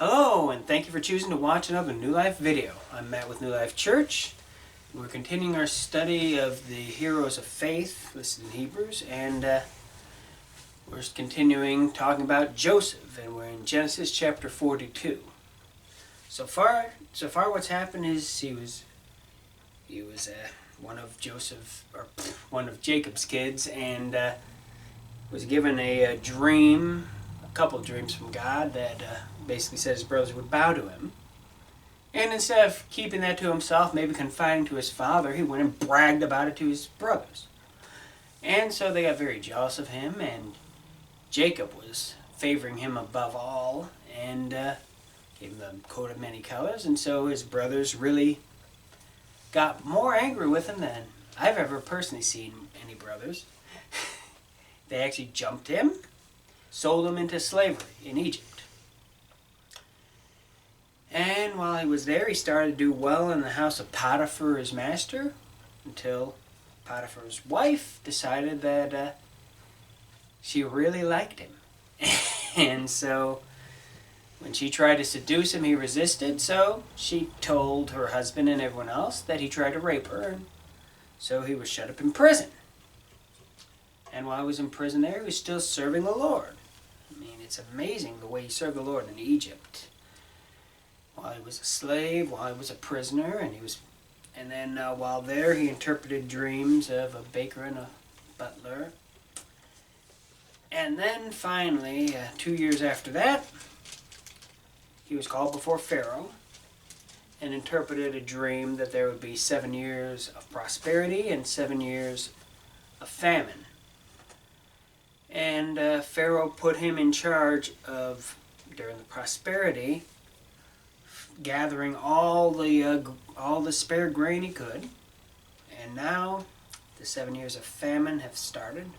Hello, and thank you for choosing to watch another New Life video. I'm Matt with New Life Church. We're continuing our study of the heroes of faith listed in Hebrews, and we're continuing talking about Joseph, and we're in Genesis chapter 42. So far what's happened is he was one of Jacob's kids, and was given a dream, a couple of dreams from God that basically said his brothers would bow to him. And instead of keeping that to himself, maybe confiding to his father, he went and bragged about it to his brothers. And so they got very jealous of him, and Jacob was favoring him above all, and gave him the coat of many colors, and so his brothers really got more angry with him than I've ever personally seen any brothers. They actually jumped him, sold him into slavery in Egypt. And while he was there, he started to do well in the house of Potiphar, his master, until Potiphar's wife decided that she really liked him. And so when she tried to seduce him, he resisted, so she told her husband and everyone else that he tried to rape her, and so he was shut up in prison. And while he was in prison there, he was still serving the Lord. I mean, it's amazing the way he served the Lord in Egypt. While he was a slave, while he was a prisoner, and then while there, he interpreted dreams of a baker and a butler. And then finally, 2 years after that, he was called before Pharaoh and interpreted a dream that there would be 7 years of prosperity and 7 years of famine. And Pharaoh put him in charge of, during the prosperity, gathering all the spare grain he could. And now the 7 years of famine have started,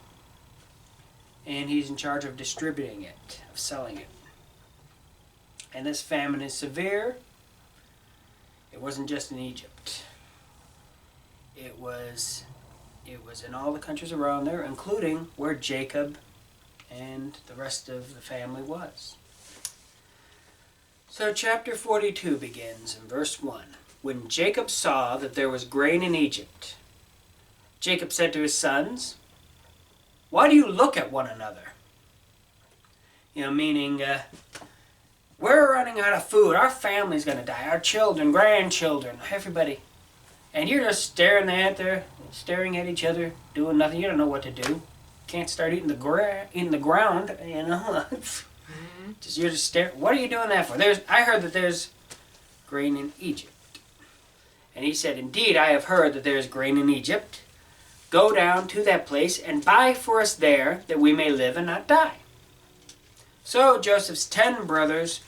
and he's in charge of distributing it, of selling it. And this famine is severe. It wasn't just in Egypt. It was in all the countries around there, including where Jacob and the rest of the family was. So chapter 42 begins in verse 1. When Jacob saw that there was grain in Egypt, Jacob said to his sons, "Why do you look at one another?" Meaning, we're running out of food. Our family's going to die. Our children, grandchildren, everybody. And you're just staring at each other, doing nothing. You don't know what to do. Can't start eating the ground, You're just staring. What are you doing that for? I heard that there's grain in Egypt. And he said, "Indeed, I have heard that there is grain in Egypt. Go down to that place and buy for us there, that we may live and not die." So Joseph's 10 brothers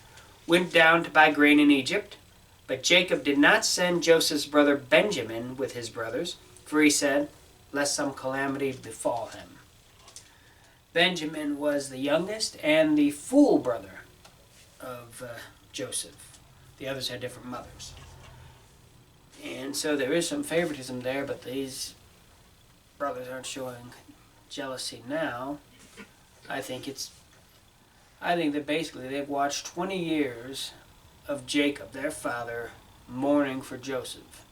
went down to buy grain in Egypt. But Jacob did not send Joseph's brother Benjamin with his brothers, for he said, lest some calamity befall him. Benjamin was the youngest and the full brother of Joseph. The others had different mothers. And so there is some favoritism there, but these brothers aren't showing jealousy now. I think that basically they've watched 20 years of Jacob, their father, mourning for Joseph.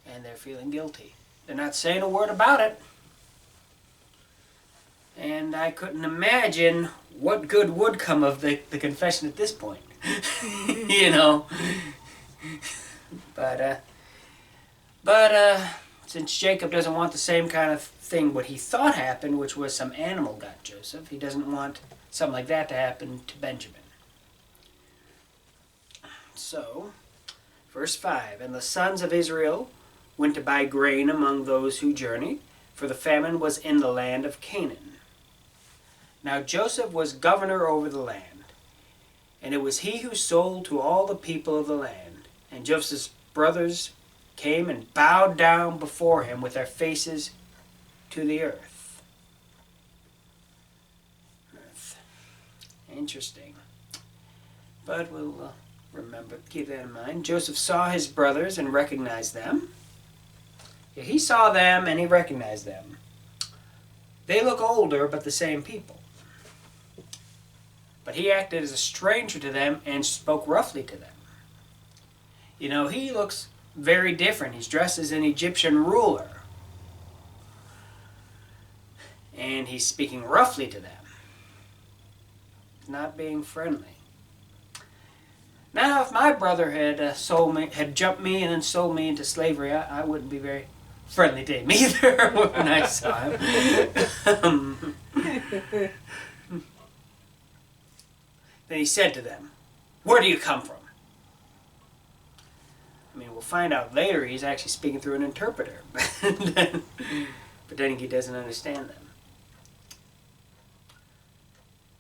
And they're feeling guilty. They're not saying a word about it. And I couldn't imagine what good would come of the confession at this point. But since Jacob doesn't want the same kind of thing what he thought happened, which was some animal got Joseph, he doesn't want something like that to happen to Benjamin. So, verse 5, and the sons of Israel went to buy grain among those who journeyed, for the famine was in the land of Canaan. Now Joseph was governor over the land, and it was he who sold to all the people of the land. And Joseph's brothers came and bowed down before him with their faces to the earth. Interesting. But we'll keep that in mind. Joseph saw his brothers and recognized them. Yeah, he saw them and he recognized them. They look older, but the same people. But he acted as a stranger to them and spoke roughly to them. You know, he looks very different. He's dressed as an Egyptian ruler. And he's speaking roughly to them. Not being friendly. Now, if my brother had jumped me and then sold me into slavery, I wouldn't be very friendly to him either when I saw him. Then he said to them, "Where do you come from?" I mean, we'll find out later he's actually speaking through an interpreter. But then he doesn't understand them.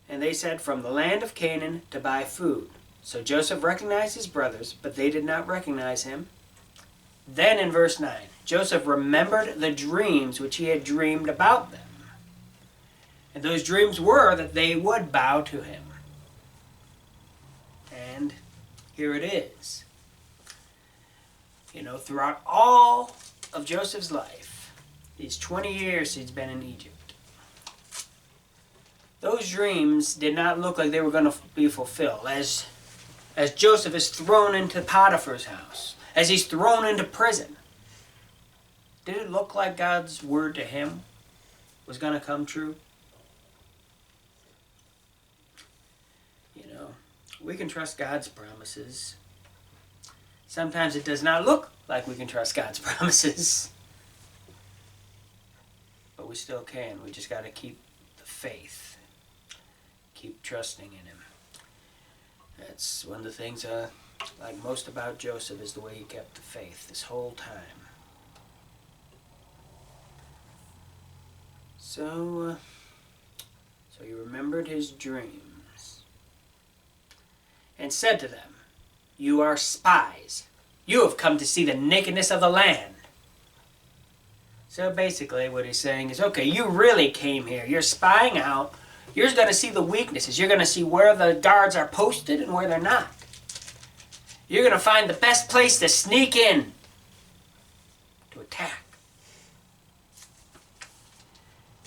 And they said, "From the land of Canaan to buy food." So Joseph recognized his brothers, but they did not recognize him. Then in verse 9, Joseph remembered the dreams which he had dreamed about them. And those dreams were that they would bow to him. And here it is. You know, throughout all of Joseph's life, these 20 years he's been in Egypt, those dreams did not look like they were going to be fulfilled. As Joseph is thrown into Potiphar's house, as he's thrown into prison, did it look like God's word to him was going to come true? You know, we can trust God's promises. Sometimes it does not look like we can trust God's promises. But we still can. We just got to keep the faith. Keep trusting in him. That's one of the things I like most about Joseph, is the way he kept the faith this whole time. So he remembered his dreams and said to them, "You are spies. You have come to see the nakedness of the land." So basically what he's saying is, okay, you really came here. You're spying out. You're going to see the weaknesses. You're going to see where the guards are posted and where they're not. You're going to find the best place to sneak in to attack.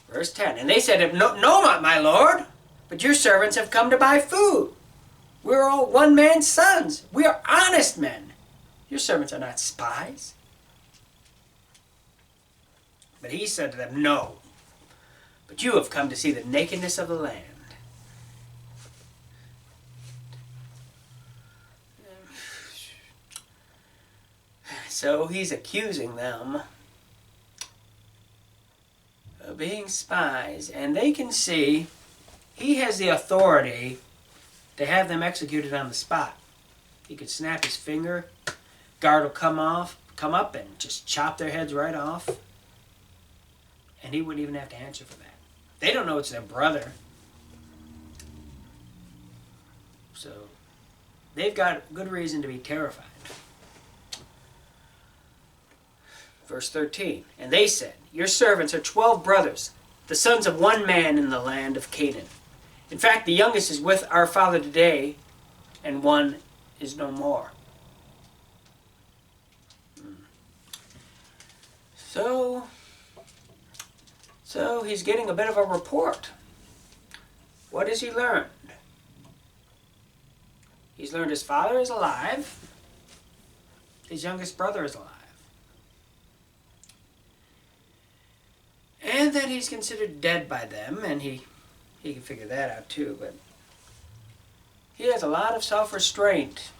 Verse 10, and they said, "No, not my lord, but your servants have come to buy food. We're all one man's sons. We are honest men. Your servants are not spies." But he said to them, "No, but you have come to see the nakedness of the land." So he's accusing them of being spies, and they can see he has the authority to have them executed on the spot. He could snap his finger, guard will come up and just chop their heads right off, and he wouldn't even have to answer for that. They don't know it's their brother. So they've got good reason to be terrified. Verse 13, and they said, "Your servants are 12 brothers, the sons of one man in the land of Canaan. In fact, the youngest is with our father today, and one is no more." So he's getting a bit of a report. What has he learned? He's learned his father is alive. His youngest brother is alive. And that he's considered dead by them, and he can figure that out too, but he has a lot of self-restraint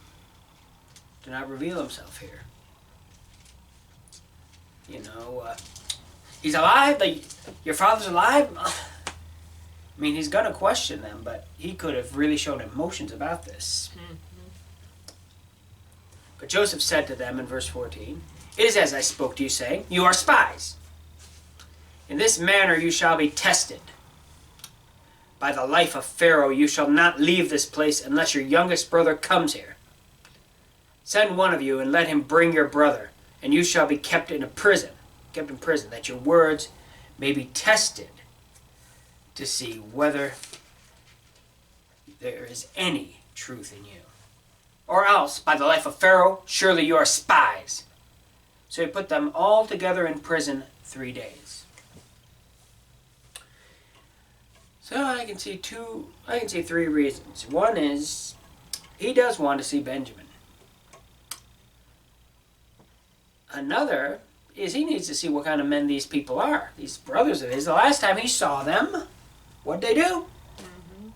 to not reveal himself here. You know, he's alive, your father's alive? I mean, he's going to question them, but he could have really shown emotions about this. Mm-hmm. But Joseph said to them in verse 14, "It is as I spoke to you, saying, you are spies. In this manner you shall be tested. By the life of Pharaoh, you shall not leave this place unless your youngest brother comes here. Send one of you and let him bring your brother, and you shall be kept in prison, that your words may be tested to see whether there is any truth in you. Or else, by the life of Pharaoh, surely you are spies." So he put them all together in prison 3 days. So I can see three reasons. One is he does want to see Benjamin. Another is he needs to see what kind of men these people are. These brothers of his. The last time he saw them, what'd they do? Mm-hmm.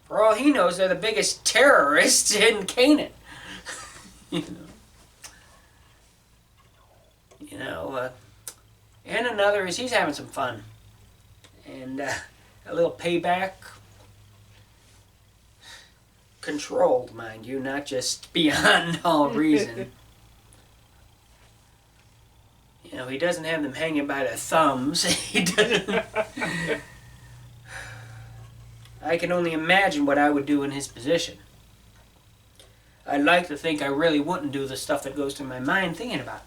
For all he knows, they're the biggest terrorists in Canaan. And another is he's having some fun. And a little payback. Controlled, mind you, not just beyond all reason. He doesn't have them hanging by their thumbs. He doesn't. I can only imagine what I would do in his position. I'd like to think I really wouldn't do the stuff that goes through my mind thinking about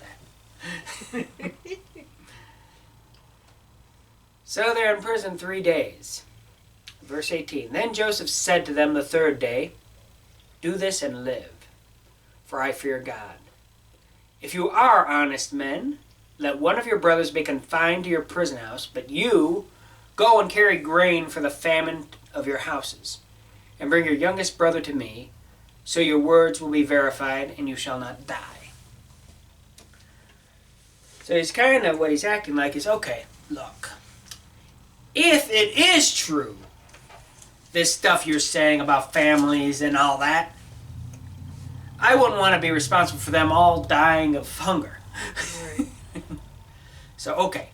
that. So they're in prison 3 days. Verse 18. Then Joseph said to them the third day, do this and live, for I fear God. If you are honest men, let one of your brothers be confined to your prison house, but you go and carry grain for the famine of your houses, and bring your youngest brother to me, so your words will be verified, and you shall not die. So he's kind of, what he's acting like is, okay, look, if it is true, this stuff you're saying about families and all that, I wouldn't want to be responsible for them all dying of hunger. Right. So, okay,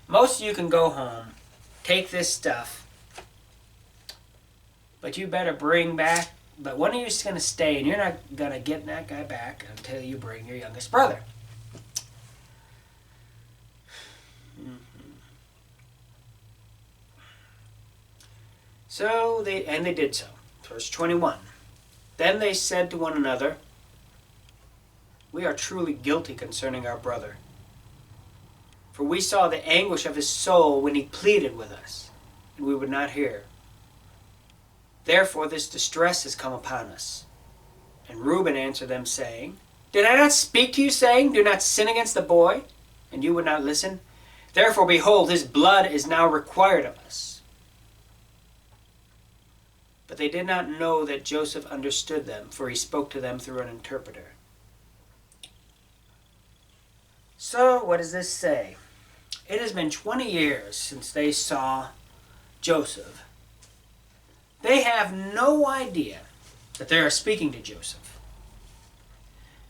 most of you can go home, take this stuff, but you better bring back, but one of you is going to stay, and you're not going to get that guy back until you bring your youngest brother. So they did so. Verse 21. Then they said to one another, we are truly guilty concerning our brother. For we saw the anguish of his soul when he pleaded with us, and we would not hear. Therefore this distress has come upon us. And Reuben answered them, saying, did I not speak to you, saying, do not sin against the boy? And you would not listen. Therefore, behold, his blood is now required of us. But they did not know that Joseph understood them, for he spoke to them through an interpreter. So, what does this say? It has been 20 years since they saw Joseph. They have no idea that they are speaking to Joseph.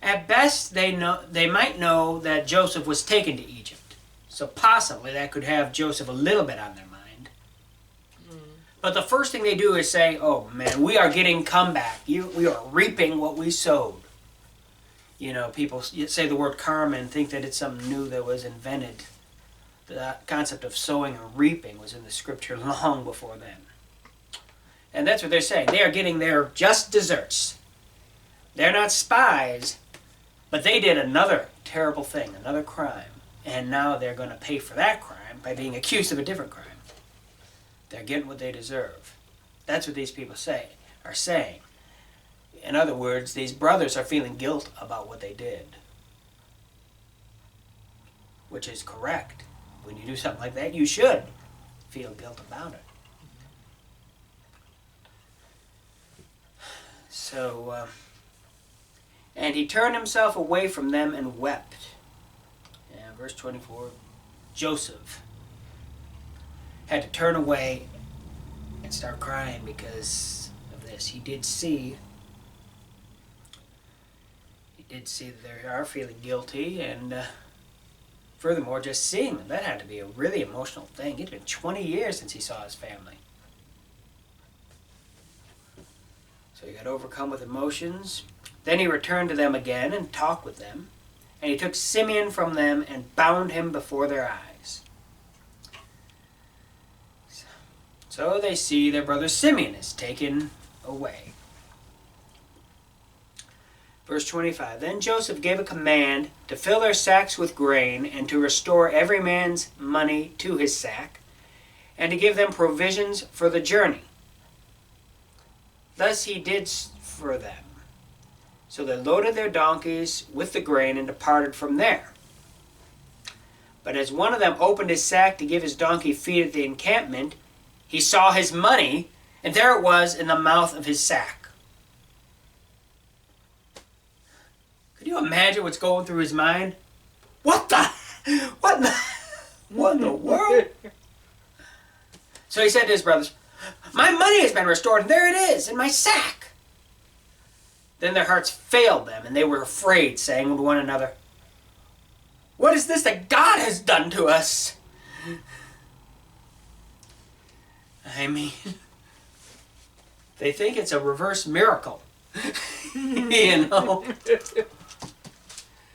At best, they might know that Joseph was taken to Egypt. So possibly that could have Joseph a little bit on their mind. But the first thing they do is say, oh man, we are getting comeback. We are reaping what we sowed. People say the word karma and think that it's something new that was invented. The concept of sowing and reaping was in the scripture long before then. And that's what they're saying. They are getting their just desserts. They're not spies, but they did another terrible thing, another crime. And now they're going to pay for that crime by being accused of a different crime. They're getting what they deserve. That's what these people are saying. In other words, these brothers are feeling guilt about what they did. Which is correct. When you do something like that, you should feel guilt about it. So, and he turned himself away from them and wept. Verse 24, Joseph had to turn away and start crying because of this. He did see that they are feeling guilty, and furthermore, just seeing them, that had to be a really emotional thing. It had been 20 years since he saw his family. So he got overcome with emotions. Then he returned to them again and talked with them. And he took Simeon from them and bound him before their eyes. So they see their brother Simeon is taken away. Verse 25, Then Joseph gave a command to fill their sacks with grain and to restore every man's money to his sack and to give them provisions for the journey. Thus he did for them. So they loaded their donkeys with the grain and departed from there. But as one of them opened his sack to give his donkey feed at the encampment, he saw his money, and there it was in the mouth of his sack. Could you imagine what's going through his mind? What in the world? So he said to his brothers, "My money has been restored, and there it is, in my sack." Then their hearts failed them, and they were afraid, saying to one another, "What is this that God has done to us?" I mean, they think it's a reverse miracle. You know?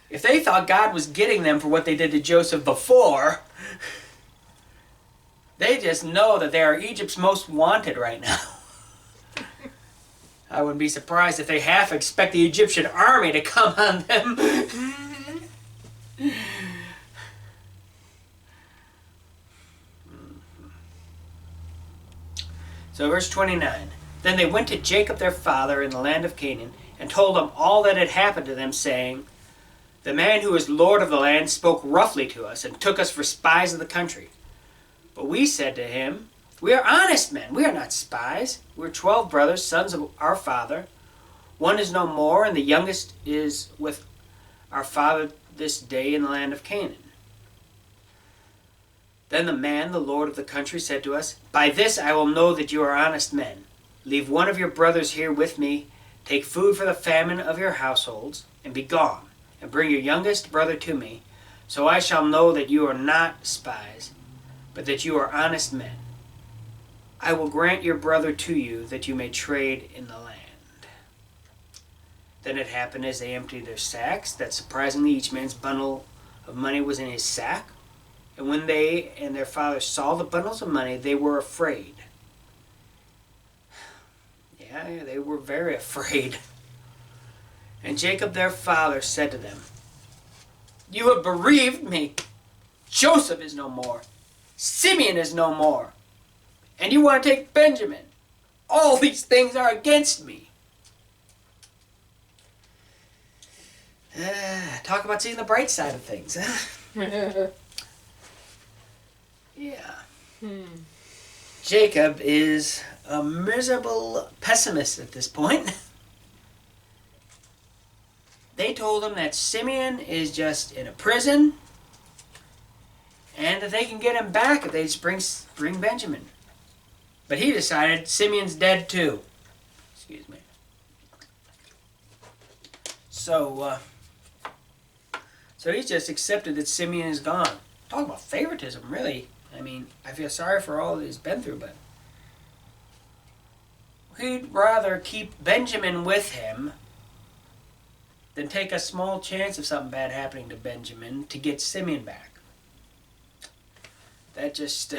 If they thought God was getting them for what they did to Joseph before, they just know that they are Egypt's most wanted right now. I wouldn't be surprised if they half expect the Egyptian army to come on them. So verse 29. Then they went to Jacob their father in the land of Canaan, and told him all that had happened to them, saying, "The man who is Lord of the land spoke roughly to us, and took us for spies of the country. But we said to him, 'We are honest men, we are not spies. We are 12 brothers, sons of our father. One is no more, and the youngest is with our father this day in the land of Canaan.' Then the man, the Lord of the country, said to us, 'By this I will know that you are honest men. Leave one of your brothers here with me, take food for the famine of your households, and be gone, and bring your youngest brother to me, so I shall know that you are not spies, but that you are honest men. I will grant your brother to you, that you may trade in the land.' Then it happened as they emptied their sacks, that surprisingly each man's bundle of money was in his sack. And when they and their father saw the bundles of money, they were afraid." Yeah, they were very afraid. "And Jacob their father said to them, 'You have bereaved me. Joseph is no more. Simeon is no more. And you want to take Benjamin. All these things are against me.'" Talk about seeing the bright side of things, huh? Yeah. Jacob is a miserable pessimist at this point. They told him that Simeon is just in a prison, and that they can get him back if they just bring Benjamin. But he decided Simeon's dead too. Excuse me. So he's just accepted that Simeon is gone. Talk about favoritism, really. I mean, I feel sorry for all that he's been through, but he'd rather keep Benjamin with him than take a small chance of something bad happening to Benjamin to get Simeon back. That just,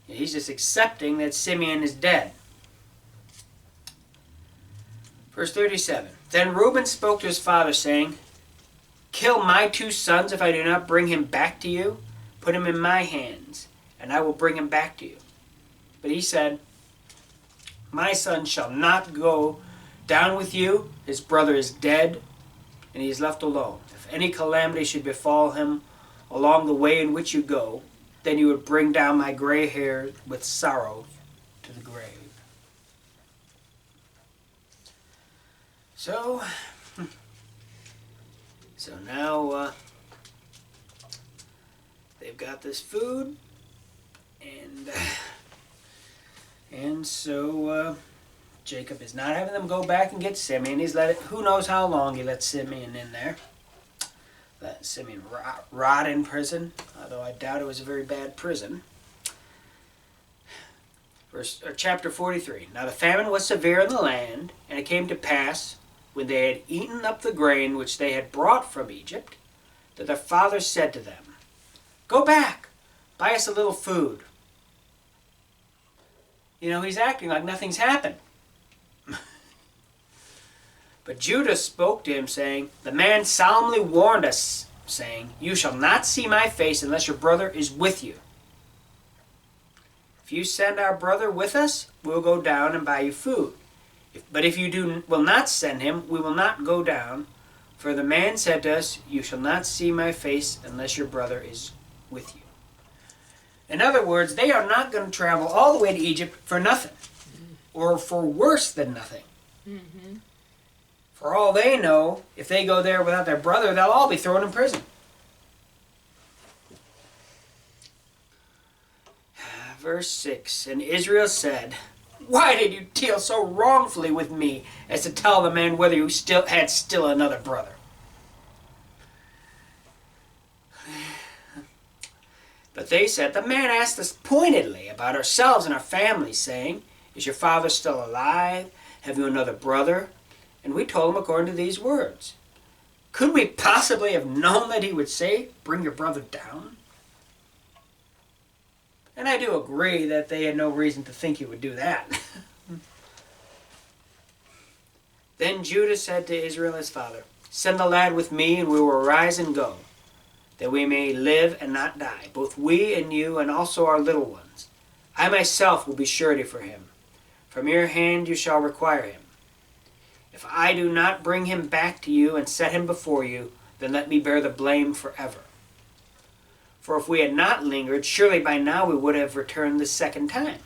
he's just accepting that Simeon is dead. Verse 37. Then Reuben spoke to his father, saying, "Kill my 2 sons if I do not bring him back to you. Put him in my hands, and I will bring him back to you." But he said, "My son shall not go down with you. His brother is dead, and he is left alone. If any calamity should befall him along the way in which you go, then you would bring down my gray hair with sorrow to the grave." So now they've got this food, and so Jacob is not having them go back and get Simeon. He's who knows how long he let Simeon in there. Let Simeon rot in prison, although I doubt it was a very bad prison. Chapter 43. Now the famine was severe in the land, and it came to pass, when they had eaten up the grain which they had brought from Egypt, that their father said to them, "Go back, buy us a little food." You know, he's acting like nothing's happened. But Judas spoke to him, saying, "The man solemnly warned us, saying, 'You shall not see my face unless your brother is with you. If you send our brother with us, we'll go down and buy you food. But if you will not send him, we will not go down, For the man said to us, you shall not see my face unless your brother is with you. In other words, they are not going to travel all the way to Egypt for nothing, or for worse than nothing. Mm-hmm. For all they know, if they go there without their brother, they'll all be thrown in prison. Verse 6, and Israel said, why did you deal so wrongfully with me as to tell the man whether you had still another brother? But they said, the man asked us pointedly about ourselves and our families, saying, is your father still alive? Have you another brother? And we told him according to these words. Could we possibly have known that he would say, bring your brother down? And I do agree that they had no reason to think he would do that. Then Judas said to Israel his father, send the lad with me, and we will arise and go, that we may live and not die, both we and you, and also our little ones. I myself will be surety for him. From your hand you shall require him. If I do not bring him back to you and set him before you, then let me bear the blame forever. For if we had not lingered, surely by now we would have returned the second time.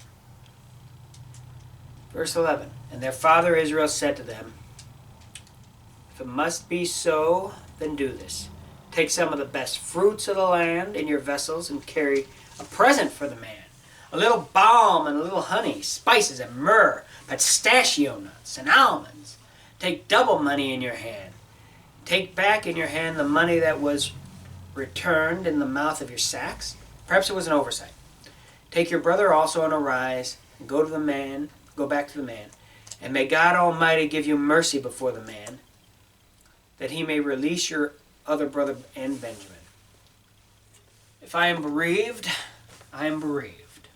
Verse 11, and their father Israel said to them, if it must be so, then do this. Take some of the best fruits of the land in your vessels and carry a present for the man. A little balm and a little honey, spices and myrrh, pistachio nuts and almonds. Take double money in your hand. Take back in your hand the money that was returned in the mouth of your sacks. Perhaps it was an oversight. Take your brother also and arise and go back to the man. And may God Almighty give you mercy before the man, that he may release your other brother and Benjamin. If I am bereaved, I am bereaved.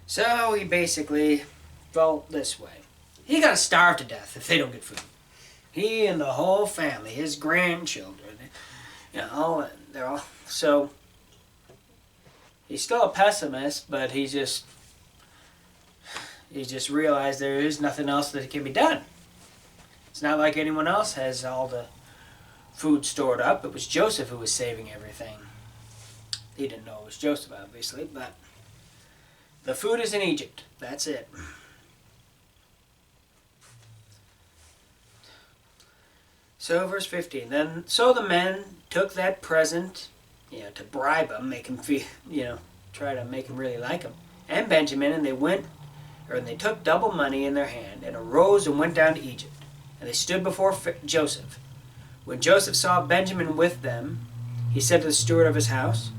So he basically felt this way. He's going to starve to death if they don't get food. He and the whole family, his grandchildren, they're all, so he's still a pessimist, but he just realized there is nothing else that can be done. It's not like anyone else has all the food stored up. It was Joseph who was saving everything. He didn't know it was Joseph, obviously, but the food is in Egypt. That's it. So verse 15, so the men took that present, to bribe him, make him feel, try to make him really like him, and Benjamin, and they took double money in their hand, and arose and went down to Egypt. And they stood before Joseph. When Joseph saw Benjamin with them, he said to the steward of his house,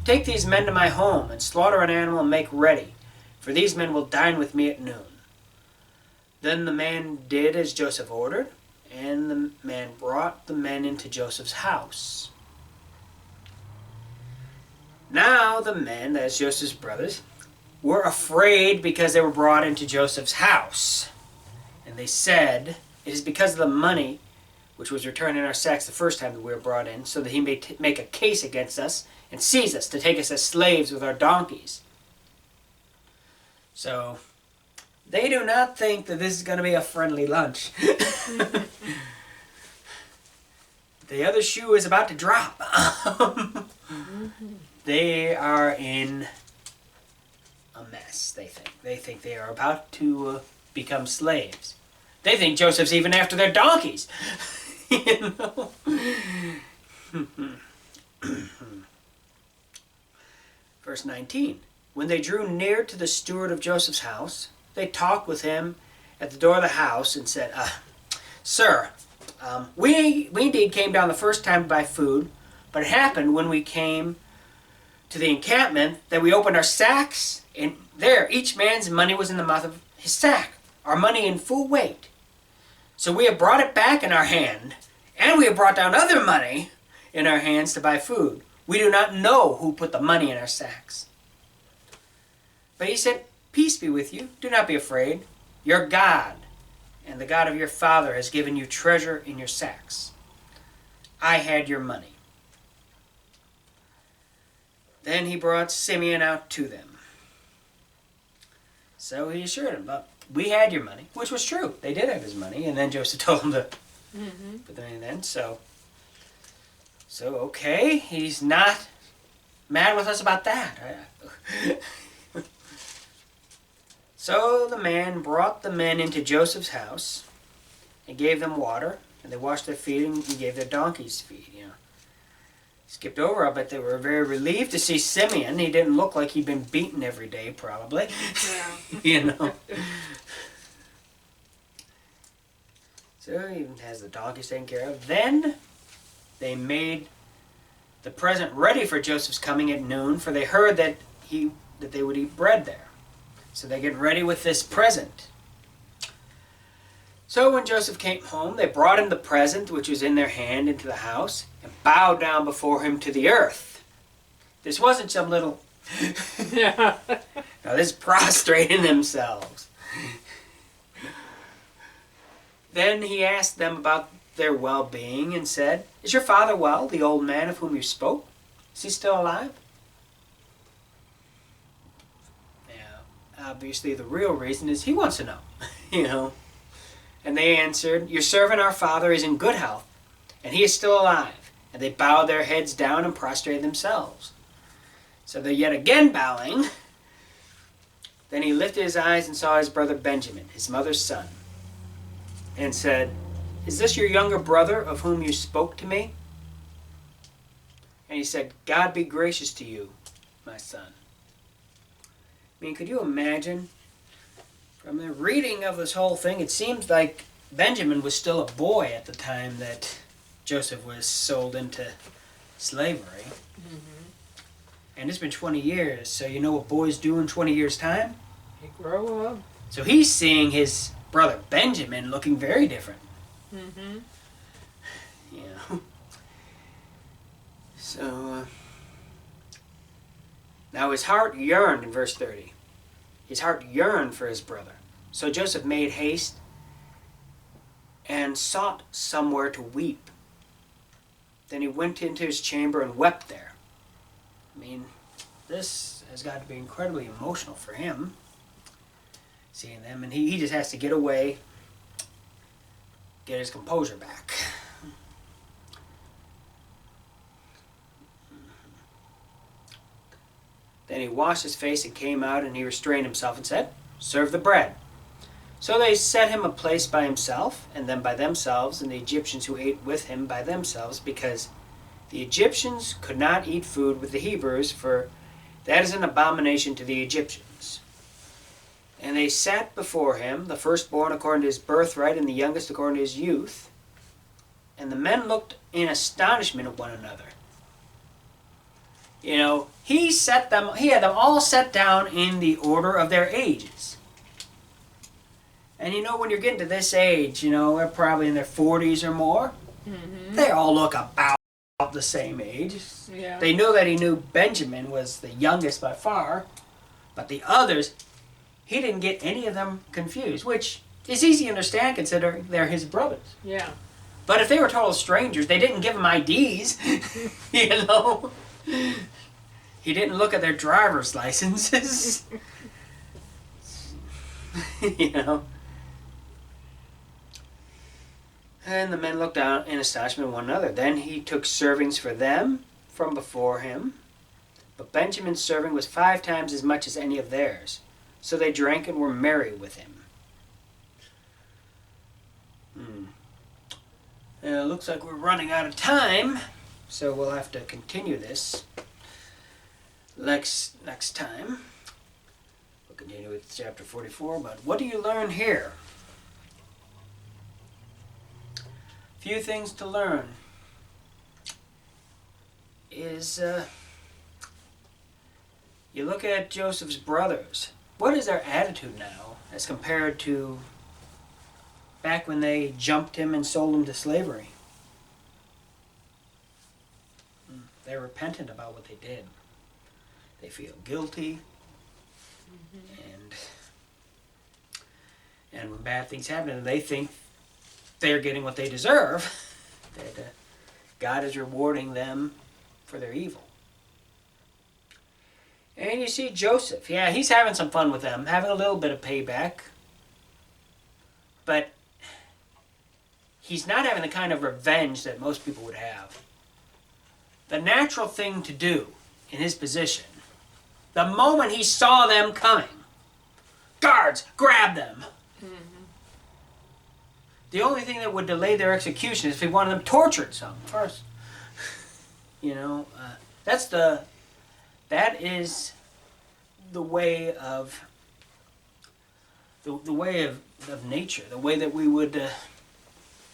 take these men to my home, and slaughter an animal and make ready, for these men will dine with me at noon. Then the man did as Joseph ordered, and the man brought the men into Joseph's house. Now the men, that's Joseph's brothers, were afraid because they were brought into Joseph's house. And they said, it is because of the money which was returned in our sacks the first time that we were brought in, so that he may make a case against us and seize us to take us as slaves with our donkeys. So they do not think that this is going to be a friendly lunch. The other shoe is about to drop. They are in a mess, they think. They think they are about to become slaves. They think Joseph's even after their donkeys. Verse 19. When they drew near to the steward of Joseph's house, they talked with him at the door of the house and said, Sir, we indeed came down the first time to buy food, but it happened when we came to the encampment that we opened our sacks, and there each man's money was in the mouth of his sack, our money in full weight. So we have brought it back in our hand, and we have brought down other money in our hands to buy food. We do not know who put the money in our sacks. But he said, peace be with you. Do not be afraid. Your God and the God of your father has given you treasure in your sacks. I had your money. Then he brought Simeon out to them. So he assured him, we had your money, which was true. They did have his money. And then Joseph told him to Mm-hmm. But then, so okay, he's not mad with us about that. So the man brought the men into Joseph's house and gave them water, and they washed their feet and he gave their donkeys feed, Skipped over, I bet they were very relieved to see Simeon. He didn't look like he'd been beaten every day, probably. Yeah. So he has the donkeys taken care of. Then they made the present ready for Joseph's coming at noon, for they heard that they would eat bread there. So they get ready with this present. So when Joseph came home, they brought him the present which was in their hand into the house and bowed down before him to the earth. This wasn't some little... Yeah. No, this is prostrating themselves. Then he asked them about their well-being and said, "Is your father well, the old man of whom you spoke? Is he still alive?" Obviously, the real reason is he wants to know, And they answered, "Your servant, our father, is in good health, and he is still alive." And they bowed their heads down and prostrated themselves. So they're yet again bowing. Then he lifted his eyes and saw his brother Benjamin, his mother's son, and said, "Is this your younger brother of whom you spoke to me?" And he said, "God be gracious to you, my son." I mean, could you imagine? From the reading of this whole thing, it seems like Benjamin was still a boy at the time that Joseph was sold into slavery. Mm-hmm. And it's been 20 years, so you know what boys do in 20 years' time? They grow up. So he's seeing his brother Benjamin looking very different. Mm-hmm. So, now his heart yearned, in verse 30. His heart yearned for his brother. So Joseph made haste and sought somewhere to weep. Then he went into his chamber and wept there. I mean, this has got to be incredibly emotional for him, seeing them. And he just has to get away, get his composure back. Then he washed his face and came out, and he restrained himself and said, "Serve the bread." So they set him a place by himself, and then by themselves, and the Egyptians who ate with him by themselves, because the Egyptians could not eat food with the Hebrews, for that is an abomination to the Egyptians. And they sat before him, the firstborn according to his birthright, and the youngest according to his youth. And the men looked in astonishment at one another. He had them all set down in the order of their ages. And when you're getting to this age, they're probably in their 40s or more. Mm-hmm. They all look about the same age. Yeah. They know that he knew Benjamin was the youngest by far, but the others, he didn't get any of them confused, which is easy to understand considering they're his brothers. Yeah. But if they were total strangers, they didn't give him IDs, He didn't look at their driver's licenses, And the men looked out in astonishment at one another. Then he took servings for them from before him. But Benjamin's serving was 5 times as much as any of theirs. So they drank and were merry with him. It looks like we're running out of time, so we'll have to continue this next time. We'll continue with chapter 44, but what do you learn here? Few things to learn is you look at Joseph's brothers. What is their attitude now as compared to back when they jumped him and sold him to slavery? They're repentant about what they did. They feel guilty. And when bad things happen, they think they're getting what they deserve. That God is rewarding them for their evil. And you see Joseph. Yeah, he's having some fun with them, having a little bit of payback. But he's not having the kind of revenge that most people would have. The natural thing to do in his position, the moment he saw them coming, guards, grab them. The only thing that would delay their execution is if he wanted them tortured some first. That is the way of the way of nature, the way that we would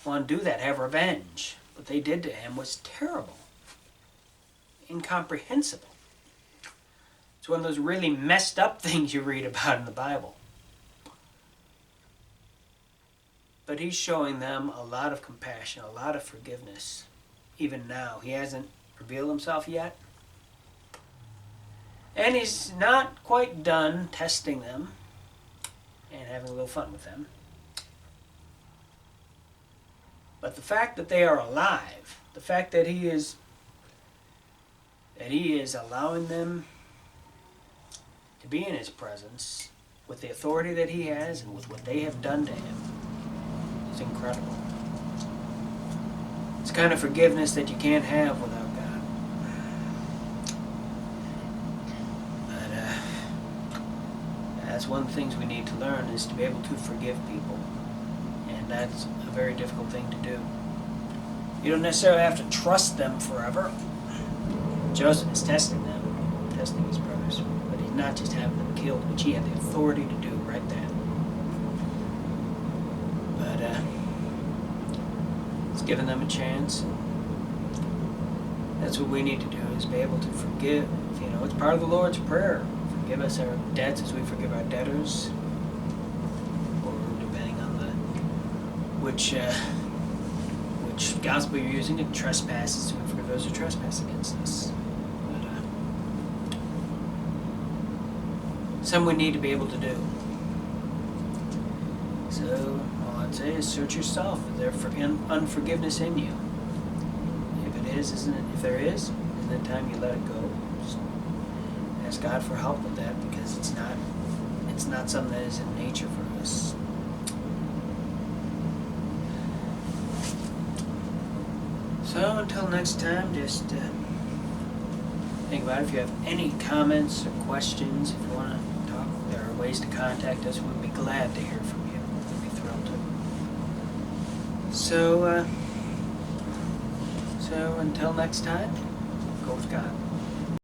want to do that, have revenge. What they did to him was terrible, incomprehensible. It's one of those really messed up things you read about in the Bible. But he's showing them a lot of compassion, a lot of forgiveness, even now. He hasn't revealed himself yet. And he's not quite done testing them and having a little fun with them. But the fact that they are alive, the fact that he is allowing them to be in his presence with the authority that he has and with what they have done to him is incredible. It's kind of forgiveness that you can't have without God. But that's one of the things we need to learn, is to be able to forgive people. And that's a very difficult thing to do. You don't necessarily have to trust them forever. Joseph is testing them, testing his brothers. But he's not just having them killed, which he had the authority to do right then. But he's given them a chance. That's what we need to do, is be able to forgive. It's part of the Lord's Prayer. Forgive us our debts as we forgive our debtors. Or depending on which gospel you're using, it trespasses, we forgive those who trespass against us. But something we need to be able to do. So all I'd say is search yourself. Is there unforgiveness in you? If it is, if there is, isn't it time you let it go? Just ask God for help with that, because it's not something that is in nature for us. So until next time, just think about it. If you have any comments or questions, if you want to talk, there are ways to contact us. We'd be glad to hear from you. We'd be thrilled to. So until next time, go with God.